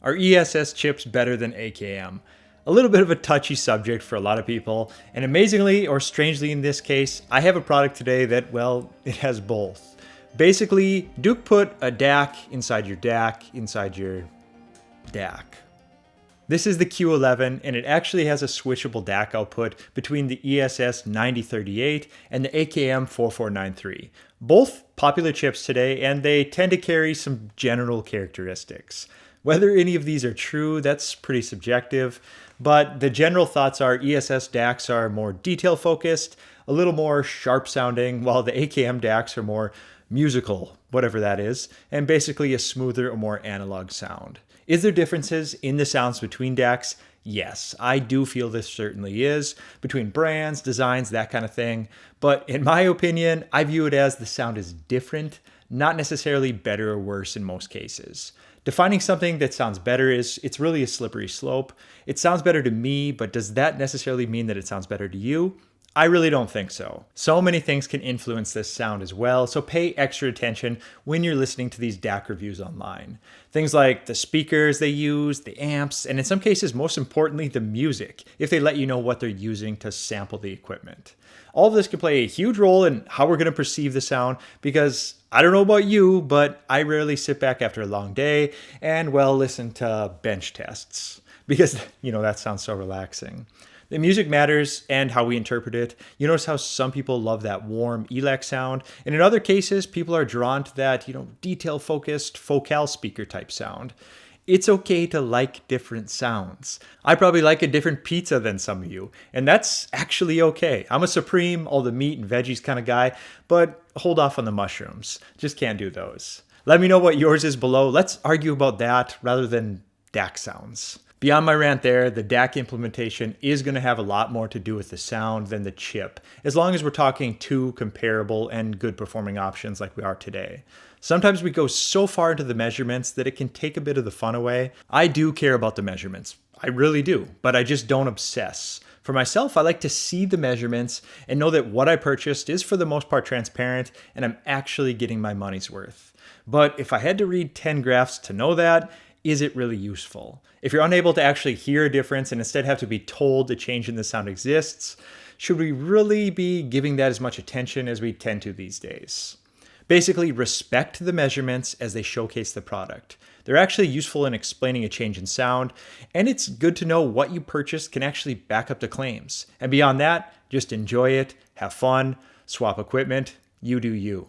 Are ESS chips better than AKM? A little bit of a touchy subject for a lot of people, and amazingly or strangely in this case, I have a product today that, well, it has both. Basically, Douk put a DAC inside your DAC inside your DAC. This is the Q11, and it actually has a switchable DAC output between the ESS 9038 and the AKM 4493. Both popular chips today, and they tend to carry some general characteristics. Whether any of these are true, that's pretty subjective, but the general thoughts are ESS DACs are more detail focused, a little more sharp sounding, while the AKM DACs are more musical, whatever that is, and basically a smoother or more analog sound. Is there differences in the sounds between DACs? Yes, I do feel this certainly is, between brands, designs, that kind of thing. But in my opinion, I view it as the sound is different, not necessarily better or worse in most cases. Defining something that sounds better it's really a slippery slope. It sounds better to me, but does that necessarily mean that it sounds better to you? I really don't think so. So many things can influence this sound as well, so pay extra attention when you're listening to these DAC reviews online. Things like the speakers they use, the amps, and in some cases, most importantly, the music, if they let you know what they're using to sample the equipment. All of this can play a huge role in how we're going to perceive the sound because I don't know about you, but I rarely sit back after a long day and, well, listen to bench tests because, that sounds so relaxing. The music matters and how we interpret it. You notice how some people love that warm ELAC sound, and in other cases, people are drawn to that, detail-focused focal speaker type sound. It's okay to like different sounds. I probably like a different pizza than some of you, and that's actually okay. I'm a supreme, all the meat and veggies kind of guy, but hold off on the mushrooms. Just can't do those. Let me know what yours is below. Let's argue about that rather than DAC sounds. Beyond my rant there, the DAC implementation is going to have a lot more to do with the sound than the chip, as long as we're talking two comparable and good performing options like we are today. Sometimes we go so far into the measurements that it can take a bit of the fun away. I do care about the measurements. I really do, but I just don't obsess. For myself, I like to see the measurements and know that what I purchased is for the most part transparent and I'm actually getting my money's worth. But if I had to read 10 graphs to know that, is it really useful? If you're unable to actually hear a difference and instead have to be told a change in the sound exists, should we really be giving that as much attention as we tend to these days? Basically, respect the measurements as they showcase the product. They're actually useful in explaining a change in sound, and it's good to know what you purchased can actually back up the claims. And beyond that, just enjoy it, have fun, swap equipment, you do you.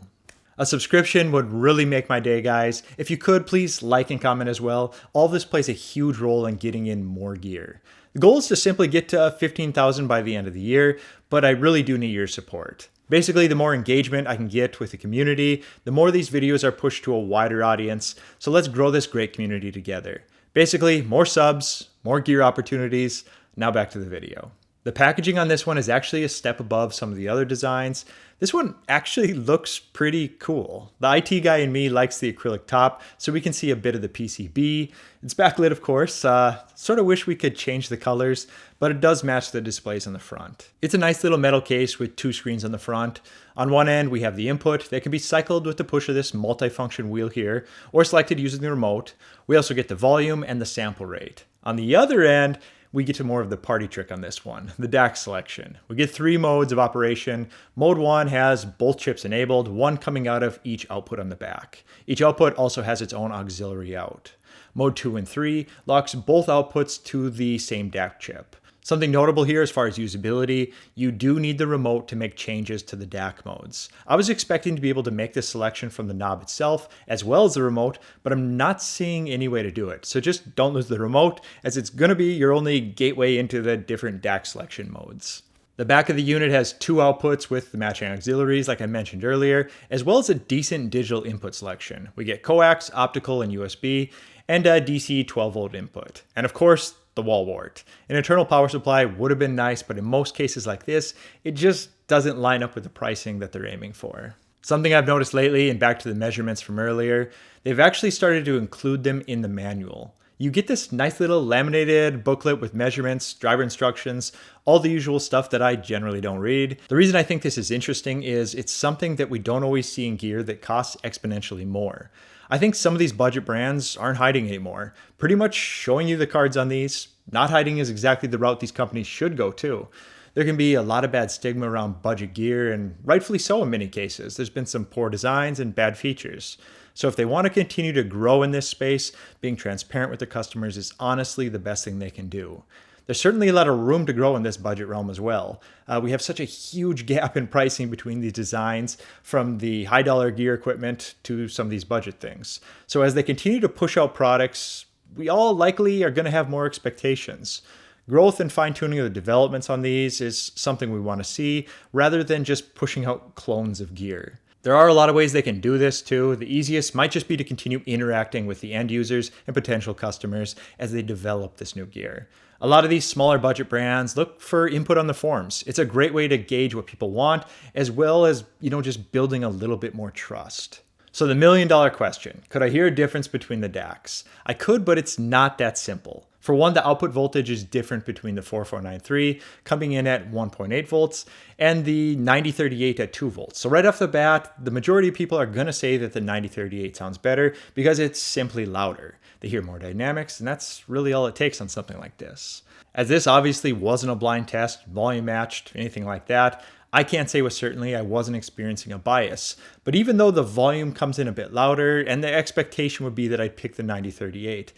A subscription would really make my day, guys. If you could, please like and comment as well. All of this plays a huge role in getting in more gear. The goal is to simply get to 15,000 by the end of the year, but I really do need your support. Basically, the more engagement I can get with the community, the more these videos are pushed to a wider audience. So let's grow this great community together. Basically, more subs, more gear opportunities. Now back to the video. The packaging on this one is actually a step above some of the other designs. This one actually looks pretty cool. The IT guy in me likes the acrylic top, so we can see a bit of the PCB. It's backlit, of course. Sort of wish we could change the colors, but it does match the displays on the front. It's a nice little metal case with two screens on the front. On one end, we have the input that can be cycled with the push of this multifunction wheel here, or selected using the remote. We also get the volume and the sample rate. On the other end, we get to more of the party trick on this one, the DAC selection. We get 3 modes of operation. Mode 1 has both chips enabled, one coming out of each output on the back. Each output also has its own auxiliary out. Mode 2 and 3 locks both outputs to the same DAC chip. Something notable here as far as usability, you do need the remote to make changes to the DAC modes. I was expecting to be able to make this selection from the knob itself as well as the remote, but I'm not seeing any way to do it. So just don't lose the remote, as it's going to be your only gateway into the different DAC selection modes. The back of the unit has 2 outputs with the matching auxiliaries like I mentioned earlier, as well as a decent digital input selection. We get coax, optical, and USB, and a DC 12 volt input. And of course, the wall wart. An internal power supply would have been nice, but in most cases like this, it just doesn't line up with the pricing that they're aiming for. Something I've noticed lately, and back to the measurements from earlier, they've actually started to include them in the manual. You get this nice little laminated booklet with measurements, driver instructions, all the usual stuff that I generally don't read. The reason I think this is interesting is it's something that we don't always see in gear that costs exponentially more. I think some of these budget brands aren't hiding anymore. Pretty much showing you the cards on these. Not hiding is exactly the route these companies should go too. There can be a lot of bad stigma around budget gear, and rightfully so in many cases. There's been some poor designs and bad features. So if they want to continue to grow in this space, being transparent with their customers is honestly the best thing they can do. There's certainly a lot of room to grow in this budget realm as well. We have such a huge gap in pricing between these designs, from the high dollar gear equipment to some of these budget things. So as they continue to push out products, we all likely are going to have more expectations. Growth and fine-tuning of the developments on these is something we want to see, rather than just pushing out clones of gear. There are a lot of ways they can do this too. The easiest might just be to continue interacting with the end users and potential customers as they develop this new gear. A lot of these smaller budget brands look for input on the forums. It's a great way to gauge what people want, as well as, just building a little bit more trust. So the $1,000,000 question, could I hear a difference between the DACs? I could, but it's not that simple. For one, the output voltage is different between the 4493 coming in at 1.8 volts and the 9038 at 2 volts. So right off the bat, the majority of people are going to say that the 9038 sounds better because it's simply louder. They hear more dynamics, and that's really all it takes on something like this. As this obviously wasn't a blind test, volume matched, anything like that, I can't say with certainty I wasn't experiencing a bias. But even though the volume comes in a bit louder and the expectation would be that I'd pick the 9038,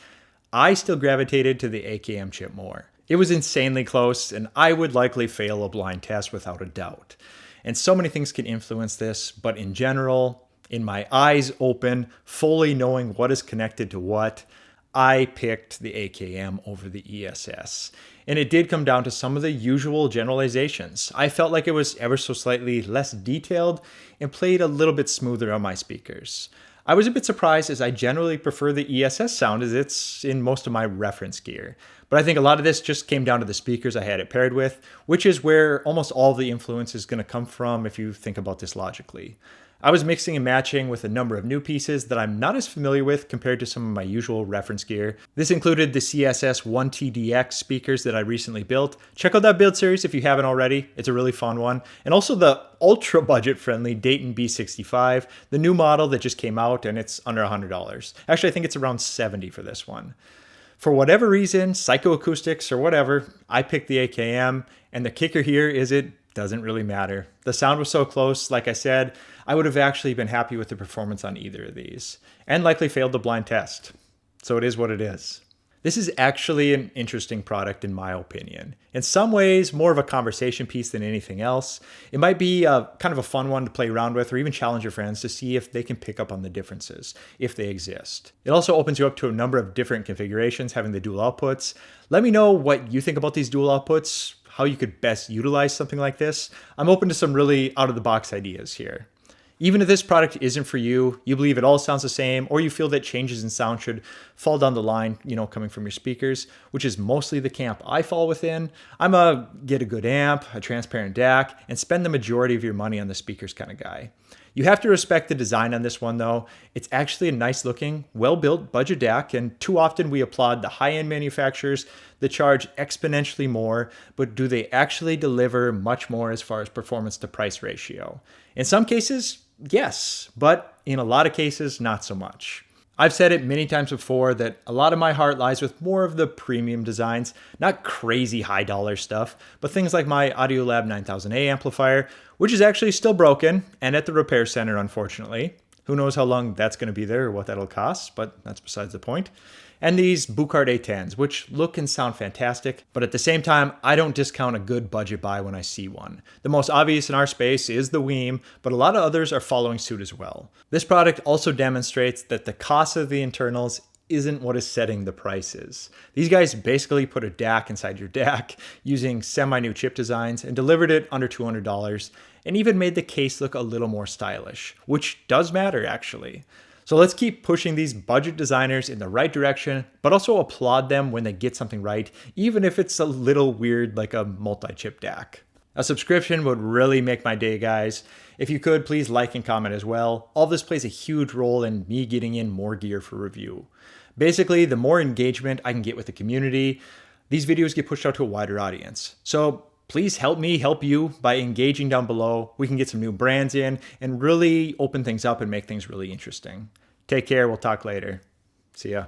I still gravitated to the AKM chip more. It was insanely close, and I would likely fail a blind test without a doubt. And so many things can influence this, but in general, in my eyes open, fully knowing what is connected to what, I picked the AKM over the ESS. And it did come down to some of the usual generalizations. I felt like it was ever so slightly less detailed and played a little bit smoother on my speakers. I was a bit surprised, as I generally prefer the ESS sound as it's in most of my reference gear. But I think a lot of this just came down to the speakers I had it paired with, which is where almost all the influence is going to come from if you think about this logically. I was mixing and matching with a number of new pieces that I'm not as familiar with compared to some of my usual reference gear. This included the CSS 1TDX speakers that I recently built. Check out that build series if you haven't already. It's a really fun one. And also the ultra budget friendly Dayton B65, the new model that just came out, and it's under $100. Actually, I think it's around $70 for this one. For whatever reason, psychoacoustics or whatever, I picked the AKM, and the kicker here is it doesn't really matter. The sound was so close, like I said, I would have actually been happy with the performance on either of these, and likely failed the blind test. So it is what it is. This is actually an interesting product in my opinion. In some ways, more of a conversation piece than anything else. It might be kind of a fun one to play around with, or even challenge your friends to see if they can pick up on the differences, if they exist. It also opens you up to a number of different configurations, having the dual outputs. Let me know what you think about these dual outputs, how you could best utilize something like this. I'm open to some really out-of-the-box ideas here. Even if this product isn't for you, you believe it all sounds the same, or you feel that changes in sound should fall down the line, coming from your speakers, which is mostly the camp I fall within. I'm a get a good amp, a transparent DAC, and spend the majority of your money on the speakers kind of guy. You have to respect the design on this one though. It's actually a nice looking, well-built budget DAC, and too often we applaud the high-end manufacturers that charge exponentially more, but do they actually deliver much more as far as performance to price ratio? In some cases, yes, but in a lot of cases, not so much. I've said it many times before that a lot of my heart lies with more of the premium designs, not crazy high dollar stuff, but things like my Audiolab 9000A amplifier, which is actually still broken and at the repair center, unfortunately. Who knows how long that's going to be there or what that'll cost, but that's besides the point. And these Buchart A10s, which look and sound fantastic, but at the same time, I don't discount a good budget buy when I see one. The most obvious in our space is the Weem, but a lot of others are following suit as well. This product also demonstrates that the cost of the internals isn't what is setting the prices. These guys basically put a DAC inside your DAC using semi-new chip designs and delivered it under $200, and even made the case look a little more stylish, which does matter actually. So let's keep pushing these budget designers in the right direction, but also applaud them when they get something right, even if it's a little weird like a multi-chip DAC. A subscription would really make my day, guys. If you could, please like and comment as well. All this plays a huge role in me getting in more gear for review. Basically, the more engagement I can get with the community, these videos get pushed out to a wider audience. So please help me help you by engaging down below. We can get some new brands in and really open things up and make things really interesting. Take care. We'll talk later. See ya.